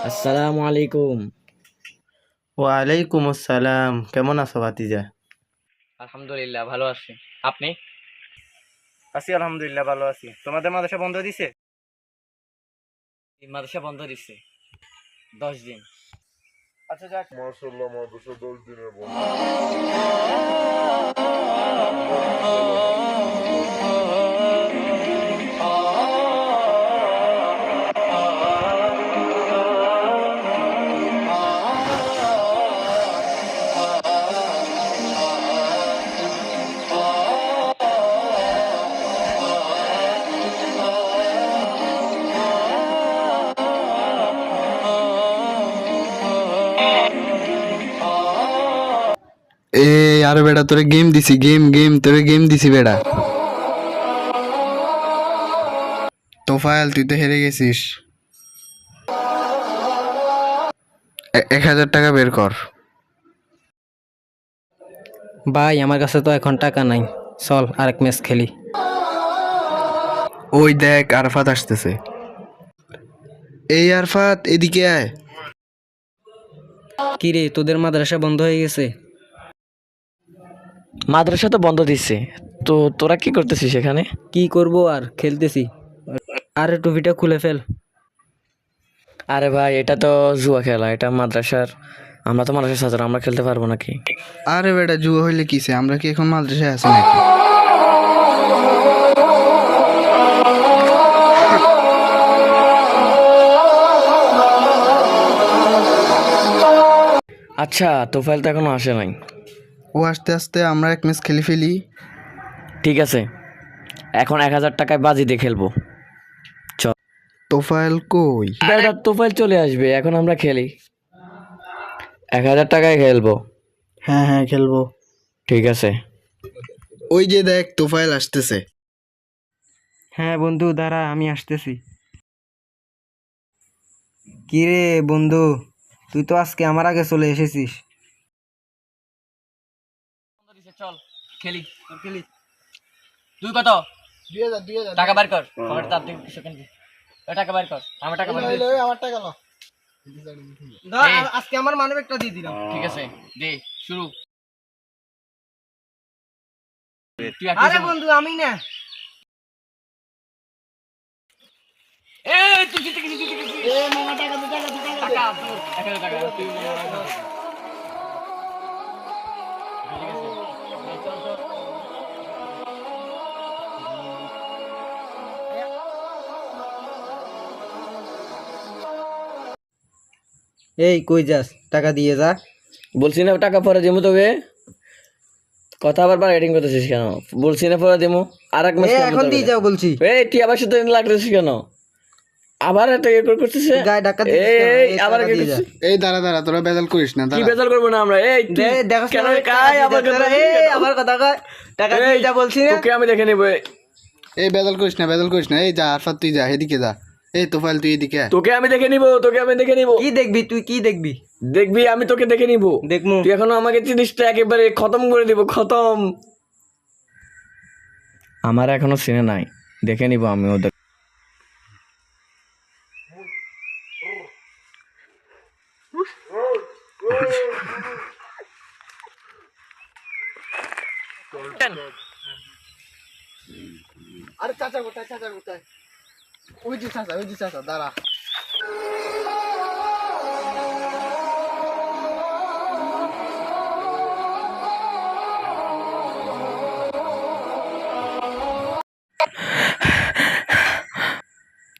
আসসালামু আলাইকুম। ওয়ালাইকুম আসসালাম। কেমন আছো ভাতিজা? আলহামদুলিল্লাহ ভালো আছি। আপনি? আছি আলহামদুলিল্লাহ, ভালো আছি। তোমাদের মাদ্রাসা বন্ধ দিছে? এই মাদ্রাসা বন্ধ দিছে 10 দিন। আচ্ছা যাক। মাশাআল্লাহ মাদ্রাসা 10 দিনের বন্ধ। এ আরে বেটা তোরে গেম দিছি, তোরে গেম দিছি বেটা। তোফায়েল তুই তো হেরে গেছিস। 1,000 টাকা বের কর। ভাই আমার কাছে তো এখন টাকা নাই, চল আরেক ম্যাচ খেলি। ওই দেখ আরফাত আসতেছে। এই আরফাত এদিকে আয়। কি রে, তোদের মাদ্রাসা বন্ধ হয়ে গেছে? মাদ্রাসা তো বন্ধ দিছে, তো তোরা কি করতেছিস এখানে? কি করব আর, খেলতেছি। আরে টুপিটা খুলে ফেল। আরে ভাই, এটা তো জুয়া খেলা, এটা মাদ্রাসার। আমরা তো মাদ্রাসার ছাত্র, আমরা খেলতে পারবো নাকি? আরে বেটা জুয়া হইলে কিসে, আমরা কি এখন মাদ্রাসায় আছি নাকি? আচ্ছা, তোফাইল তো এখনো আসে নাই। ও আস্তে আস্তে আমরা এক ম্যাচ খেলে ফেলি। ঠিক আছে, এখন 1,000 টাকায় বাজি দিয়ে খেলবো। তোফায়েল কই? বেটা, তোফাইল চলে আসবে, এখন আমরা খেলি। 1,000 টাকায় খেলবো। হ্যাঁ হ্যাঁ খেলবো। ঠিক আছে। ওই যে দেখ তোফায়েল আসতেছে। হ্যাঁ বন্ধু দাঁড়া, আমি আসতেছি। কি রে বন্ধু, তুই তো আজকে আমার আগে চলে এসেছিস। চল খেলি খেলি। তুই কত? 2,000 টাকা বার কর। পকেটে চাপ দিবি সেখানে। ওই টাকা বার কর। আমার টাকা বার কর। আমার টাকা নাও। আজকে আমার মানিব্যাগটা দিয়ে দিলাম। ঠিক আছে, দে শুরু। আরে বন্ধু আমি না। এই তুই জিতে গেছিস, এ মামা টাকা দে, টাকা তোর 1,000 টাকা তুই মামা। এই কই যাস, টাকা দিয়ে যা। বলছি না টাকা পরে দেবো তোকে। কথা আবার এডিটিং করতেছিস কেন? বলছি না পরে দেবো। আর এক মাস এখন দিয়ে যাও বলছি। এই তুই আবার সাথে লাগতেছিস কেন? আবার এত ইয়ে করতেছিস? গায়ে ডাকা দিছিস কেন? এই এই আবার টাকা কি দিয়ে যা। করছিস? এই দাঁড়া দাঁড়া তোরা বেজাল করিস না, কি দাঁড়া। বেজাল করবো না আমরা? এই তুই দেখাস কেন না, কাই আবার কথা এই আমার কথা কয়, টাকা দিয়ে যা বলছি না। তোকে আমি দেখে নেবো। এই বেজাল করিস না, বেজাল করিস না। এই যা আরফাত তুই যা, এদিকে যা। এই তোফায়েল তুই এদিকে আয়। তোকে আমি দেখে নিবো, তোকে আমি দেখে নিবো। কি দেখবি তুই, কি দেখবি? দেখবি আমি তোকে দেখে নিবো। দেখমু। তুই এখনো আমাকে জিনিসটা একেবারে খতম করে দিব, খতম। আমার এখনো চিনে নাই, দেখে নিবো আমি ওদের। আরে চাচা কোথায়, চাচা কোথায়? ওই যে চাচা দাঁড়া।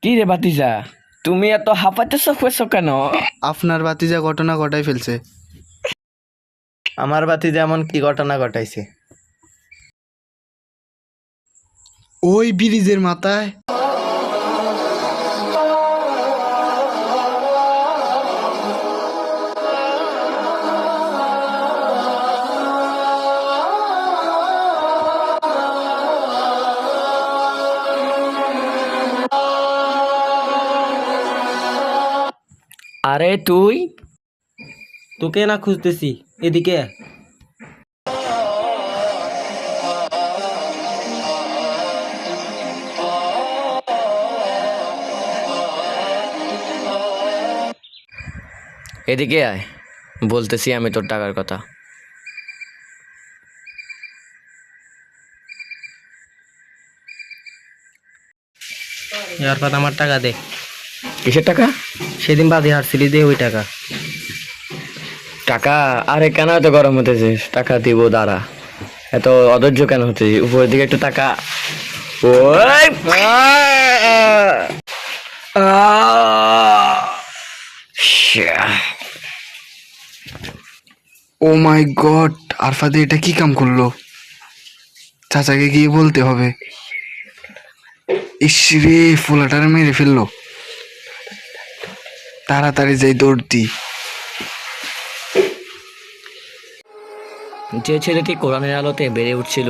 কি রে বাতিজা, তুমি এত হাঁপাইতেছ কেন? আপনার ভাতিজা ঘটনা ঘটাই ফেলছে। আমার ভাতিজা এমন কি ঘটনা ঘটাইছে? ওই ব্রিজের মাথায়। আরে তুই, তোকে না খুঁজতেছি, এদিকে আয়। এদিকে আয়, বলতেছি আমি তোর টাকার কথা। আরফাত আমার টাকা দে। কিসের টাকা? সেদিন বাদে হারছিলি দে ওই টাকা। টাকা? আরে কেন এত গরম হতেছিস? টাকা দিব, দাঁড়া। এত অধৈর্য কেন হতেছিস? উপরের দিকে একটু টাকা। ওই ও মাই গড, আরফাতে এটা কি কাম করলো? চাচাকে গিয়ে বলতে হবে। ইস রে, ফোলাটার মেরে ফেললো। তাড়াতাড়ি যাই দৌড় দি। যে ছেলেটি কোরআনের আলোতে বেড়ে উঠছিল,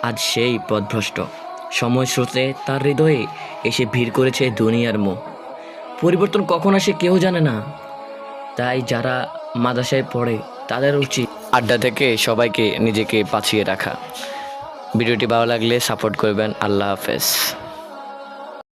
আজ সেই পথভ্রষ্ট। সময় স্রোতে তার হৃদয়ে এসে ভিড় করেছে দুনিয়ার মোহ। পরিবর্তন কখন আসে কেউ জানে না, তাই যারা মাদ্রাসায় পড়ে তাদের উচিত আড্ডা থেকে সবাইকে নিজেকে বাঁচিয়ে রাখা। ভিডিওটি ভালো লাগলে সাপোর্ট করবেন। আল্লাহ হাফেজ।